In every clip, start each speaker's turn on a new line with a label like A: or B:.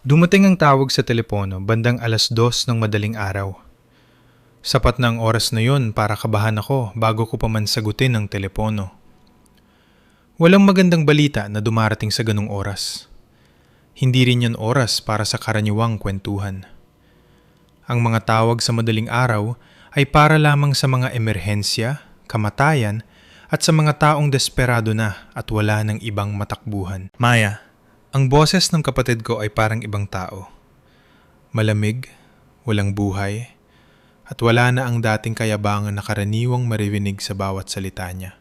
A: Dumating ang tawag sa telepono bandang 2:00 ng madaling araw. Sapat na ang oras na yun para kabahan ako bago ko pa man sagutin ang telepono. Walang magandang balita na dumarating sa ganung oras. Hindi rin yan oras para sa karaniwang kwentuhan. Ang mga tawag sa madaling araw ay para lamang sa mga emerhensya, kamatayan, at sa mga taong desperado na at wala ng ibang matakbuhan. Maya, ang boses ng kapatid ko ay parang ibang tao. Malamig, walang buhay, at wala na ang dating kayabangan na karaniwang maririnig sa bawat salita niya.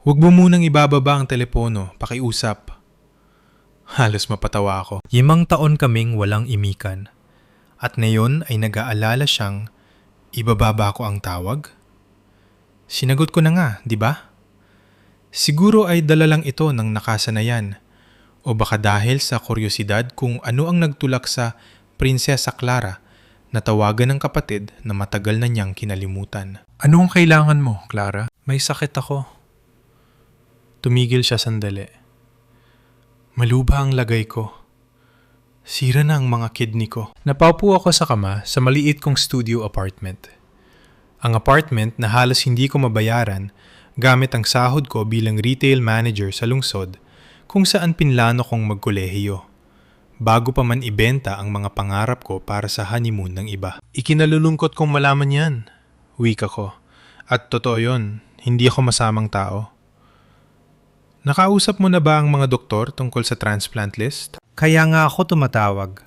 A: Huwag mo munang ibababa ang telepono, pakiusap. Halos mapatawa ako. 5 taon kaming walang imikan. At ngayon ay nag-aalala siyang ibababa ko ang tawag? Sinagot ko na nga, di ba? Siguro ay dala lang ito ng nakasanayan o baka dahil sa kuryosidad kung ano ang nagtulak sa Prinsesa Clara na tawagan ng kapatid na matagal na niyang kinalimutan. Ano ang kailangan mo, Clara? May sakit ako. Tumigil siya sandali. Maluba ang lagay ko. Sira na ang mga kidney ko. Napaupo ako sa kama sa maliit kong studio apartment. Ang apartment na halos hindi ko mabayaran gamit ang sahod ko bilang retail manager sa lungsod kung saan pinlano kong magkolehiyo bago pa man ibenta ang mga pangarap ko para sa honeymoon ng iba. Ikinalulungkot kong malaman yan, wika ko. At totoo yun, hindi ako masamang tao. Nakausap mo na ba ang mga doktor tungkol sa transplant list? Kaya nga ako tumatawag.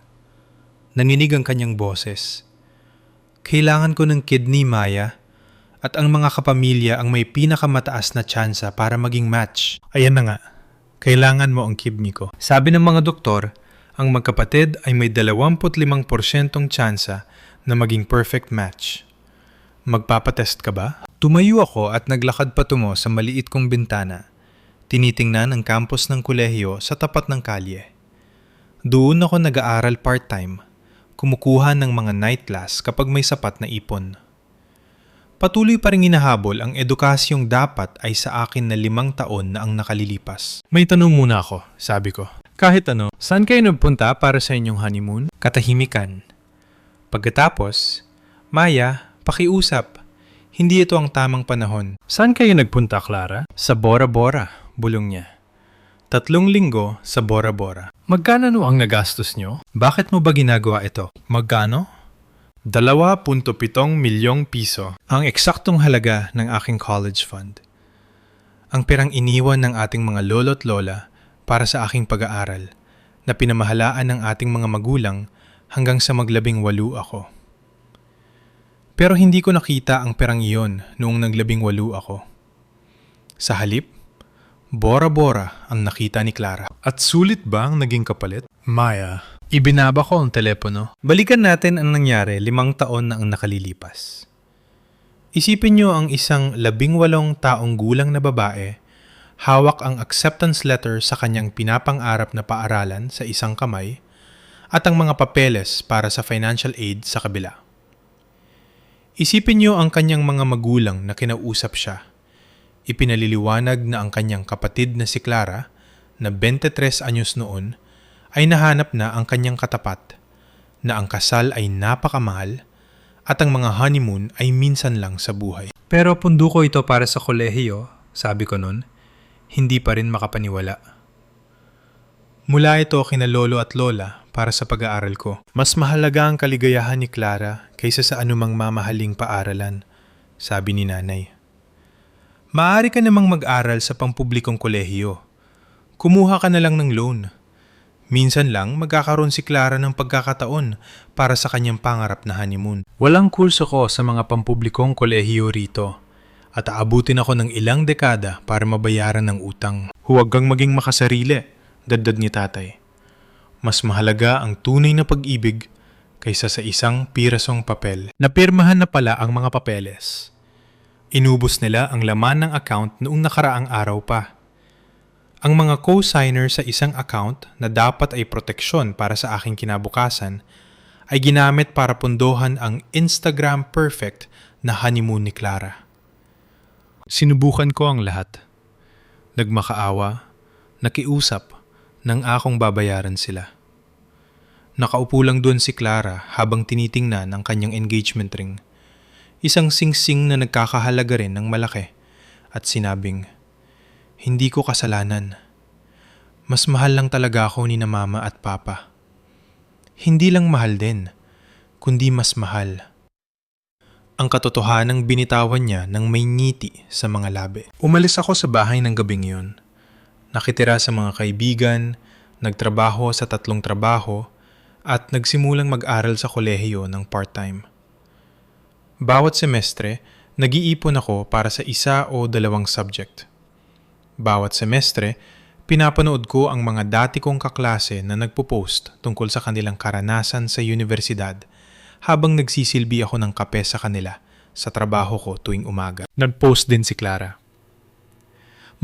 A: Nanginig ang kanyang boses. Kailangan ko ng kidney, Maya, at ang mga kapamilya ang may pinakamataas na tsansa para maging match. Ayan na nga, kailangan mo ang kidney ko. Sabi ng mga doktor, ang magkapatid ay may 25% tsansa na maging perfect match. Magpapatest ka ba? Tumayo ako at naglakad patungo sa maliit kong bintana. Tinitingnan ang campus ng kolehiyo sa tapat ng kalye. Doon ako nag-aaral part-time. Kumukuha ng mga night class kapag may sapat na ipon. Patuloy pa rin hinahabol ang edukasyong dapat ay sa akin na 5 taon na ang nakalilipas. May tanong muna ako, sabi ko. Kahit ano, saan kayo nagpunta para sa inyong honeymoon? Katahimikan. Pagkatapos, Maya, pakiusap. Hindi ito ang tamang panahon. Saan kayo nagpunta, Clara? Sa Bora Bora, bulong niya. 3 linggo sa Bora Bora. Magkano ang nagastos nyo? Bakit mo ba ginagawa ito? Magkano? 2.7 milyong piso ang eksaktong halaga ng aking college fund. Ang perang iniwan ng ating mga lolo't lola para sa aking pag-aaral na pinamahalaan ng ating mga magulang hanggang sa maglabing-8 ako. Pero hindi ko nakita ang perang iyon noong naglabing-8 ako. Sa halip, Bora Bora ang nakita ni Clara. At sulit ba ang naging kapalit? Maya, ibinaba ko ang telepono. Balikan natin ang nangyari 5 taon na ang nakalilipas. Isipin niyo ang isang 18 taong gulang na babae, hawak ang acceptance letter sa kanyang pinapang-arap na paaralan sa isang kamay at ang mga papeles para sa financial aid sa kabila. Isipin niyo ang kanyang mga magulang na kinausap siya. Ipinaliliwanag na ang kanyang kapatid na si Clara, na 23 anyos noon, ay nahanap na ang kanyang katapat, na ang kasal ay napakamahal at ang mga honeymoon ay minsan lang sa buhay. Pero pundo ko ito para sa kolehiyo, sabi ko noon, hindi pa rin makapaniwala. Mula ito kina lolo at lola para sa pag-aaral ko. Mas mahalaga ang kaligayahan ni Clara kaysa sa anumang mamahaling paaralan, sabi ni nanay. Maaari ka namang mag-aral sa pampublikong kolehiyo. Kumuha ka na lang ng loan. Minsan lang magkakaroon si Clara ng pagkakataon para sa kanyang pangarap na honeymoon. Walang kurso ko sa mga pampublikong kolehiyo rito at aabutin ako ng ilang dekada para mabayaran ng utang. Huwag kang maging makasarili, daddad ni tatay. Mas mahalaga ang tunay na pag-ibig kaysa sa isang pirasong papel. Napirmahan na pala ang mga papeles. Inubos nila ang laman ng account noong nakaraang araw pa. Ang mga co-signer sa isang account na dapat ay proteksyon para sa aking kinabukasan ay ginamit para pundohan ang Instagram perfect na honeymoon ni Clara. Sinubukan ko ang lahat. Nagmakaawa, nakiusap, nang akong babayaran sila. Nakaupo lang doon si Clara habang tinitingnan ang kanyang engagement ring. Isang singsing na nagkakahalaga rin ng malaki at sinabing, "Hindi ko kasalanan. Mas mahal lang talaga ako ni na mama at papa. Hindi lang mahal din, kundi mas mahal." Ang katotohanang binitawan niya ng may ngiti sa mga labi. Umalis ako sa bahay ng gabing yun. Nakitira sa mga kaibigan, nagtrabaho sa 3 trabaho, at nagsimulang mag-aral sa kolehiyo ng part-time. Bawat semestre, nag-iipon ako para sa 1 o 2 subject. Bawat semestre, pinapanood ko ang mga dati kong kaklase na nagpo-post tungkol sa kanilang karanasan sa universidad habang nagsisilbi ako ng kape sa kanila sa trabaho ko tuwing umaga. Nag-post din si Clara.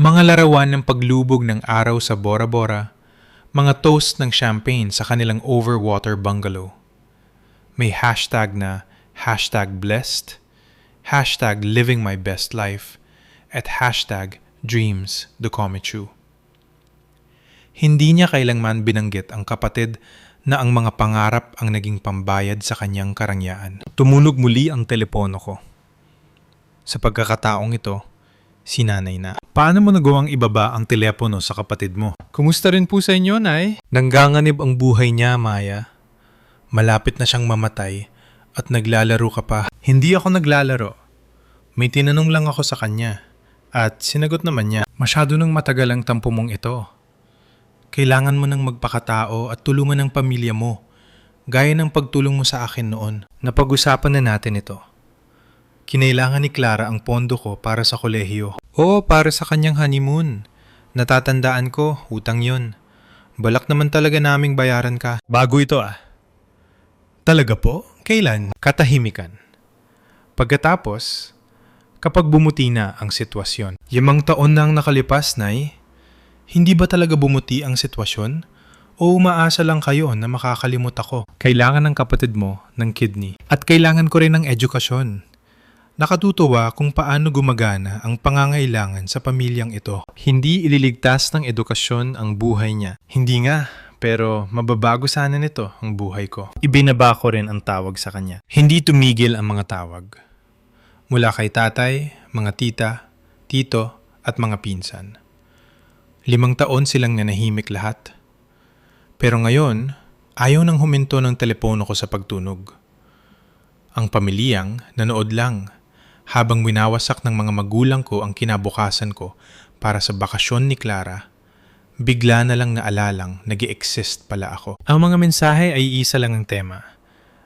A: Mga larawan ng paglubog ng araw sa Bora Bora, mga toast ng champagne sa kanilang overwater bungalow. May hashtag na #blessed, #livingmybestlife, at #dreams_do-come-true. Hindi niya kailanman binanggit ang kapatid na ang mga pangarap ang naging pambayad sa kanyang karangyaan. Tumunog muli ang telepono ko. Sa pagkakataong ito, si nanay na. "Paano mo nagawang ibaba ang telepono sa kapatid mo?" "Kumusta rin po sa inyo, Nay?" Nangganganib ang buhay niya, Maya. Malapit na siyang mamatay at naglalaro ka pa. Hindi ako naglalaro. May tinanong lang ako sa kanya at sinagot naman niya. "Masyado nang matagal ang tampo mong ito. Kailangan mo nang magpakatao at tulungan ang pamilya mo, gaya ng pagtulong mo sa akin noon." Napag-usapan na natin ito. Kinailangan ni Clara ang pondo ko para sa kolehiyo. Oo, para sa kanyang honeymoon. Natatandaan ko, utang yun. Balak naman talaga naming bayaran ka. Bago ito ah. Talaga po? Kailan? Katahimikan. Pagkatapos, kapag bumuti na ang sitwasyon. 5 taon na ang nakalipas, Nay. Hindi ba talaga bumuti ang sitwasyon? O umaasa lang kayo na makakalimot ako? Kailangan ng kapatid mo ng kidney. At kailangan ko rin ng edukasyon. Nakatutuwa kung paano gumagana ang pangangailangan sa pamilyang ito. Hindi ililigtas ng edukasyon ang buhay niya. Hindi nga, pero mababago sana nito ang buhay ko. Ibinaba ko rin ang tawag sa kanya. Hindi tumigil ang mga tawag. Mula kay tatay, mga tita, tito, at mga pinsan. 5 taon silang nanahimik lahat. Pero ngayon, ayaw nang huminto ng telepono ko sa pagtunog. Ang pamilyang nanood lang habang winawasak ng mga magulang ko ang kinabukasan ko para sa bakasyon ni Clara. Bigla na lang naalalang nag-i-exist pala ako. Ang mga mensahe ay isa lang ang tema.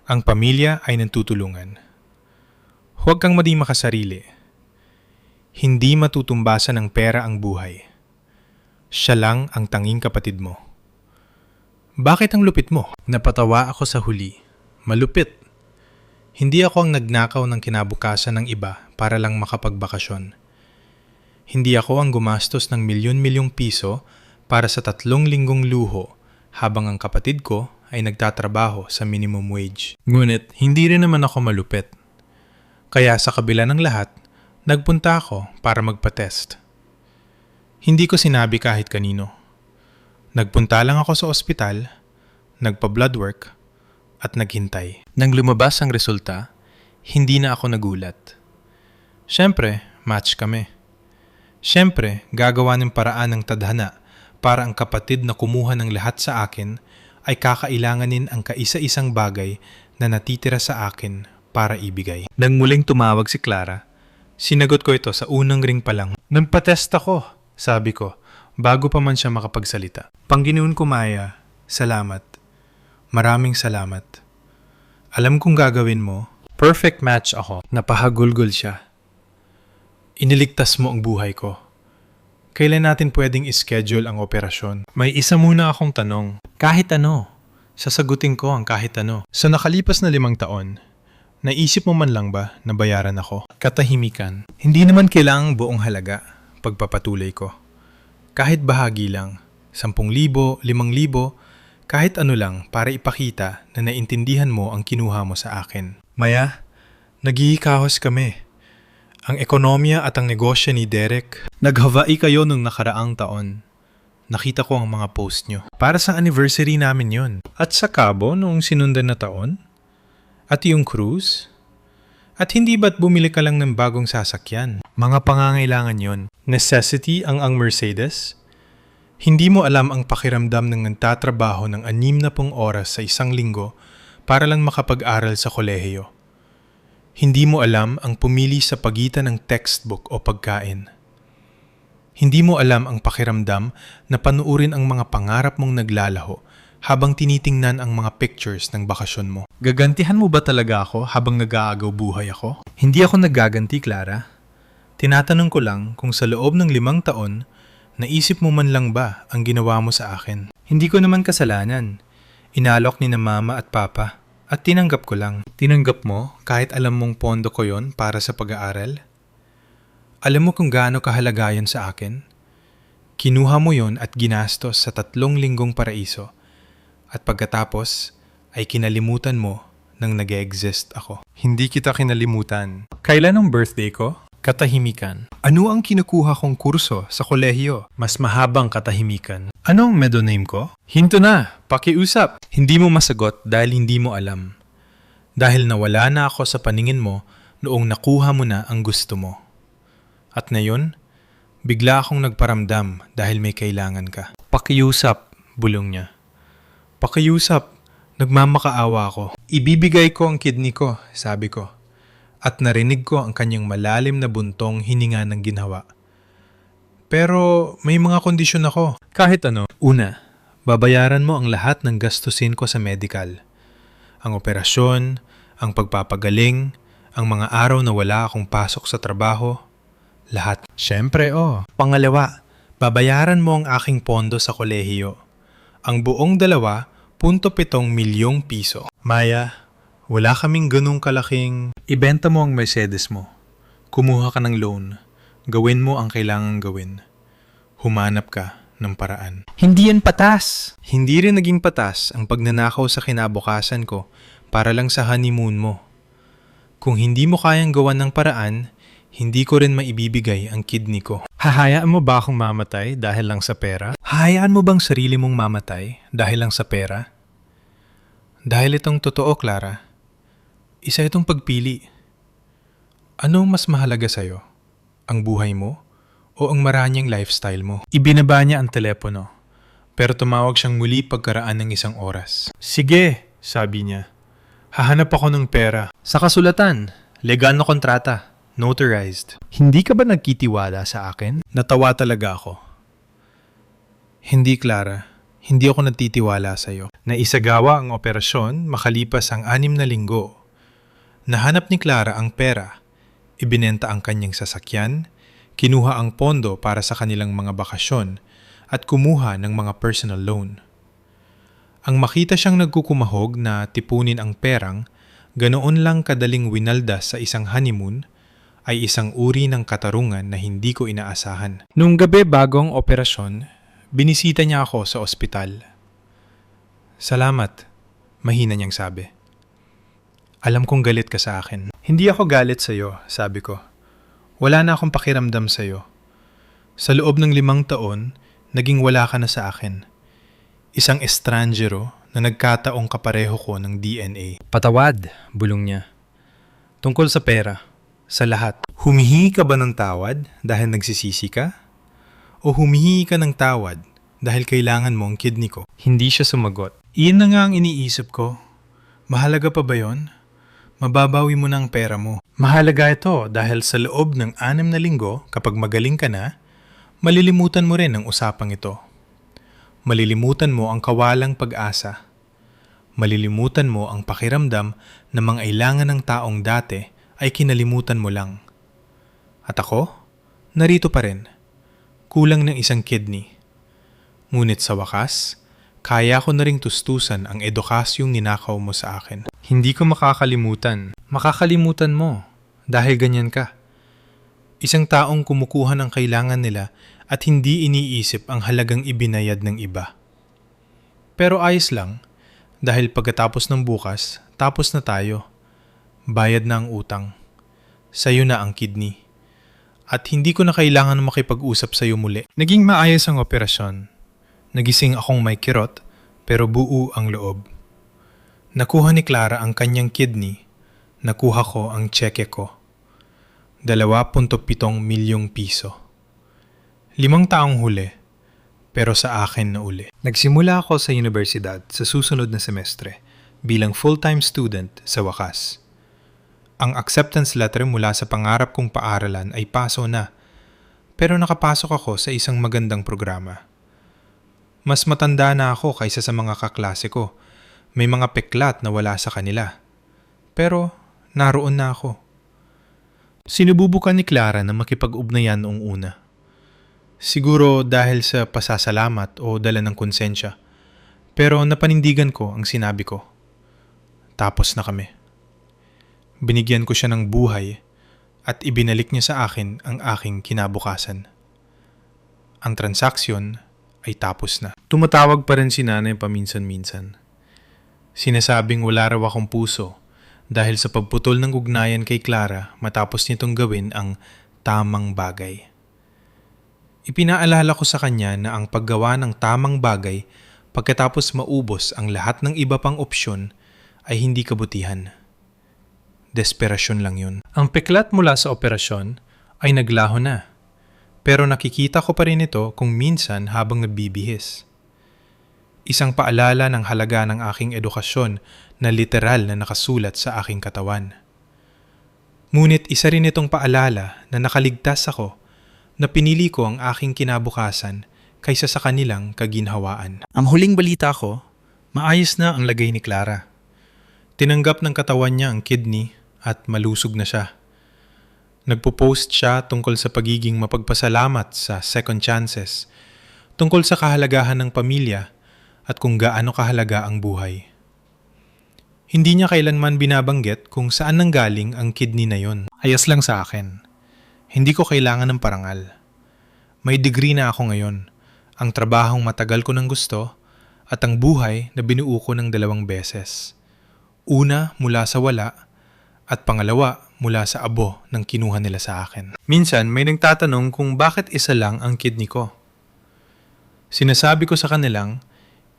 A: Ang pamilya ay nagtutulungan. Huwag kang maging makasarili. Hindi matutumbasan ng pera ang buhay. Siya lang ang tanging kapatid mo. Bakit ang lupit mo? Napatawa ako sa huli. Malupit. Hindi ako ang nagnakaw ng kinabukasan ng iba para lang makapagbakasyon. Hindi ako ang gumastos ng milyon-milyong piso para sa 3 linggong luho habang ang kapatid ko ay nagtatrabaho sa minimum wage. Ngunit hindi rin naman ako malupit. Kaya sa kabila ng lahat, nagpunta ako para magpa-test. Hindi ko sinabi kahit kanino. Nagpunta lang ako sa ospital, nagpa-blood work, at naghintay. Nang lumabas ang resulta, hindi na ako nagulat. Siyempre, match kami. Siyempre, gagawa ng paraan ng tadhana para ang kapatid na kumuha ng lahat sa akin ay kakailanganin ang kaisa-isang bagay na natitira sa akin para ibigay. Nang muling tumawag si Clara, sinagot ko ito sa unang ring pa lang. "Nagpa-test ako," sabi ko, bago pa man siya makapagsalita. "Panginoon ko, Maya, salamat. Maraming salamat. Alam kong gagawin mo." Perfect match ako. Napahagulgol siya. "Iniligtas mo ang buhay ko. Kailan natin pwedeng ischedule ang operasyon?" May isa muna akong tanong. Kahit ano. Sasagutin ko ang kahit ano. Sa nakalipas na 5 taon, naisip mo man lang ba na bayaran ako? Katahimikan. Hindi naman kailangang buong halaga. Pagpapatuloy ko. Kahit bahagi lang. 10,000, 5,000, kahit ano lang para ipakita na naintindihan mo ang kinuha mo sa akin. Maya, naghihikahos kami. Ang ekonomiya at ang negosyo ni Derek, naghawai kayo nung nakaraang taon. Nakita ko ang mga post nyo. Para sa anniversary namin yon. At sa Cabo noong sinundan na taon? At yung cruise? At hindi ba't bumili ka lang ng bagong sasakyan? Mga pangangailangan yon. Necessity ang Mercedes? Hindi mo alam ang pakiramdam ng nagtatrabaho ng 60 oras sa isang linggo para lang makapag-aral sa kolehiyo. Hindi mo alam ang pumili sa pagitan ng textbook o pagkain. Hindi mo alam ang pakiramdam na panuurin ang mga pangarap mong naglalaho habang tinitingnan ang mga pictures ng bakasyon mo. Gagantihan mo ba talaga ako habang nag-aagaw buhay ako? Hindi ako naggaganti, Clara. Tinatanong ko lang kung sa loob ng 5 taon, naisip mo man lang ba ang ginawa mo sa akin? Hindi ko naman kasalanan. Inalok ni na mama at papa. At tinanggap ko lang. Tinanggap mo kahit alam mong pondo ko yon para sa pag-aaral? Alam mo kung gaano kahalaga yon sa akin? Kinuha mo yon at ginastos sa 3 linggong paraiso. At pagkatapos ay kinalimutan mo nang nag-exist ako. Hindi kita kinalimutan. Kailan ang birthday ko? Katahimikan. Ano ang kinukuha kong kurso sa kolehiyo? Mas mahabang katahimikan. Anong middle name ko? Hinto na, pakiusap. Hindi mo masagot dahil hindi mo alam. Dahil nawala na ako sa paningin mo noong nakuha mo na ang gusto mo. At ngayon, bigla akong nagparamdam dahil may kailangan ka. Pakiusap, bulong niya. Pakiusap, nagmamakaawa ako. Ibibigay ko ang kidney ko, sabi ko. At narinig ko ang kanyang malalim na buntong hininga ng ginhawa. Pero may mga kondisyon ako. Kahit ano. Una, babayaran mo ang lahat ng gastusin ko sa medical. Ang operasyon, ang pagpapagaling, ang mga araw na wala akong pasok sa trabaho. Lahat. Siyempre, Pangalawa, babayaran mo ang aking pondo sa kolehiyo. Ang buong 2.7 milyong piso. Maya, wala kaming ganung kalaking... Ibenta mo ang Mercedes mo. Kumuha ka ng loan. Gawin mo ang kailangang gawin. Humanap ka ng paraan. Hindi yan patas! Hindi rin naging patas ang pagnanakaw sa kinabukasan ko para lang sa honeymoon mo. Kung hindi mo kayang gawan ng paraan, hindi ko rin maibibigay ang kidney ko. Hahayaan mo ba akong mamatay dahil lang sa pera? Hahayaan mo bang sarili mong mamatay dahil lang sa pera? Dahil itong totoo, Clara. Isa itong pagpili. Ano mas mahalaga sa'yo? Ang buhay mo o ang maranyang lifestyle mo? Ibinaba niya ang telepono, pero tumawag siyang muli pagkaraan ng 1 oras. Sige, sabi niya. Hahanap ako ng pera. Sa kasulatan, legal na kontrata, notarized. Hindi ka ba nagkitiwala sa akin? Natawa talaga ako. Hindi, Clara. Hindi ako nagtitiwala sa'yo. Naisagawa ang operasyon makalipas ang 6 na linggo. Nahanap ni Clara ang pera, ibinenta ang kanyang sasakyan, kinuha ang pondo para sa kanilang mga bakasyon, at kumuha ng mga personal loan. Ang makita siyang nagkukumahog na tipunin ang perang, ganoon lang kadaling winaldas sa isang honeymoon, ay isang uri ng katarungan na hindi ko inaasahan. Nung gabi bagong operasyon, binisita niya ako sa ospital. Salamat, mahina niyang sabi. Alam kong galit ka sa akin. Hindi ako galit sa'yo, sabi ko. Wala na akong pakiramdam sa'yo. Sa loob ng 5 taon, naging wala ka na sa akin. Isang estranjero na nagkataong kapareho ko ng DNA. Patawad, bulong niya. Tungkol sa pera, sa lahat. Humihingi ka ba ng tawad dahil nagsisisi ka? O humihingi ka ng tawad dahil kailangan mo ang kidney ko? Hindi siya sumagot. Iyon na nga ang iniisip ko. Mahalaga pa ba yon? Mababawi mo na ang pera mo. Mahalaga ito dahil sa loob ng 6 na linggo, kapag magaling ka na, malilimutan mo rin ang usapang ito. Malilimutan mo ang kawalang pag-asa. Malilimutan mo ang pakiramdam na mangailangan ng taong dati ay kinalimutan mo lang. At ako, narito pa rin. Kulang ng 1 kidney. Ngunit sa wakas, kaya ko na ring tustusan ang edukasyong ninakaw mo sa akin. Hindi ko makakalimutan. Makakalimutan mo dahil ganyan ka. Isang taong kumukuha ng kailangan nila at hindi iniisip ang halagang ibinayad ng iba. Pero ayos lang dahil pagkatapos ng bukas, tapos na tayo. Bayad na ang utang. Sa'yo na ang kidney. At hindi ko na kailangan makipag-usap sa'yo muli. Naging maayos ang operasyon. Nagising akong may kirot pero buo ang loob. Nakuha ni Clara ang kanyang kidney, nakuha ko ang tseke ko. 2.7 milyong piso. 5 taong huli, pero sa akin na uli. Nagsimula ako sa universidad sa susunod na semestre bilang full-time student sa wakas. Ang acceptance letter mula sa pangarap kong paaralan ay paso na, pero nakapasok ako sa isang magandang programa. Mas matanda na ako kaysa sa mga kaklase ko. May mga peklat na wala sa kanila. Pero naroon na ako. Sinubukan ni Clara na makipag-ugnayan noong una. Siguro dahil sa pasasalamat o dala ng konsensya. Pero napanindigan ko ang sinabi ko. Tapos na kami. Binigyan ko siya ng buhay at ibinalik niya sa akin ang aking kinabukasan. Ang transaksyon ay tapos na. Tumatawag pa rin si nanay paminsan-minsan. Sinasabing wala raw akong puso dahil sa pagputol ng ugnayan kay Clara matapos nitong gawin ang tamang bagay. Ipinaalala ko sa kanya na ang paggawa ng tamang bagay pagkatapos maubos ang lahat ng iba pang opsyon ay hindi kabutihan. Desperasyon lang yun. Ang peklat mula sa operasyon ay naglaho na. Pero nakikita ko pa rin ito kung minsan habang nagbibihis. Isang paalala ng halaga ng aking edukasyon na literal na nakasulat sa aking katawan. Ngunit isa rin itong paalala na nakaligtas ako na pinili ko ang aking kinabukasan kaysa sa kanilang kaginhawaan. Ang huling balita ko, maayos na ang lagay ni Clara. Tinanggap ng katawan niya ang kidney at malusog na siya. Nagpo-post siya tungkol sa pagiging mapagpasalamat sa second chances, tungkol sa kahalagahan ng pamilya at kung gaano kahalaga ang buhay. Hindi niya kailanman binabanggit kung saan nanggaling ang kidney na yon. Ayos lang sa akin. Hindi ko kailangan ng parangal. May degree na ako ngayon, ang trabahong matagal ko nang gusto, at ang buhay na binuo ko ng 2 beses. Una mula sa wala, at pangalawa mula sa abo ng kinuha nila sa akin. Minsan may nagtatanong kung bakit isa lang ang kidney ko. Sinasabi ko sa kanilang,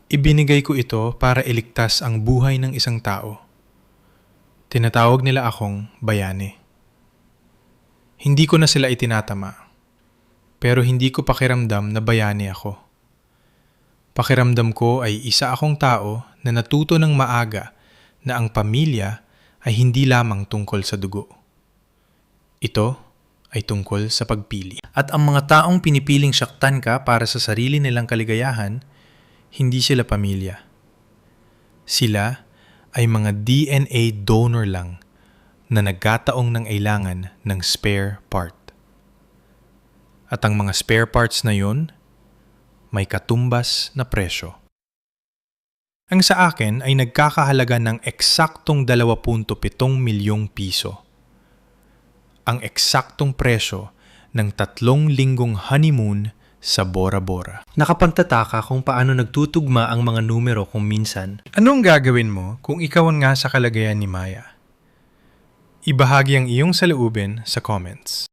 A: ibinigay ko ito para iligtas ang buhay ng isang tao. Tinatawag nila akong bayani. Hindi ko na sila itinatama, pero hindi ko pakiramdam na bayani ako. Pakiramdam ko ay isa akong tao na natuto ng maaga na ang pamilya ay hindi lamang tungkol sa dugo. Ito ay tungkol sa pagpili. At ang mga taong pinipiling saktan ka para sa sarili nilang kaligayahan, hindi sila pamilya. Sila ay mga DNA donor lang na nagkataong nang kailangan ng spare part. At ang mga spare parts na yun, may katumbas na presyo. Ang sa akin ay nagkakahalaga ng eksaktong 2.7 milyong piso. Ang eksaktong presyo ng 3 linggong honeymoon sa Bora Bora. Nakapagtataka kung paano nagtutugma ang mga numero kung minsan. Anong gagawin mo kung ikaw ang nga sa kalagayan ni Maya? Ibahagi ang iyong saloobin sa comments.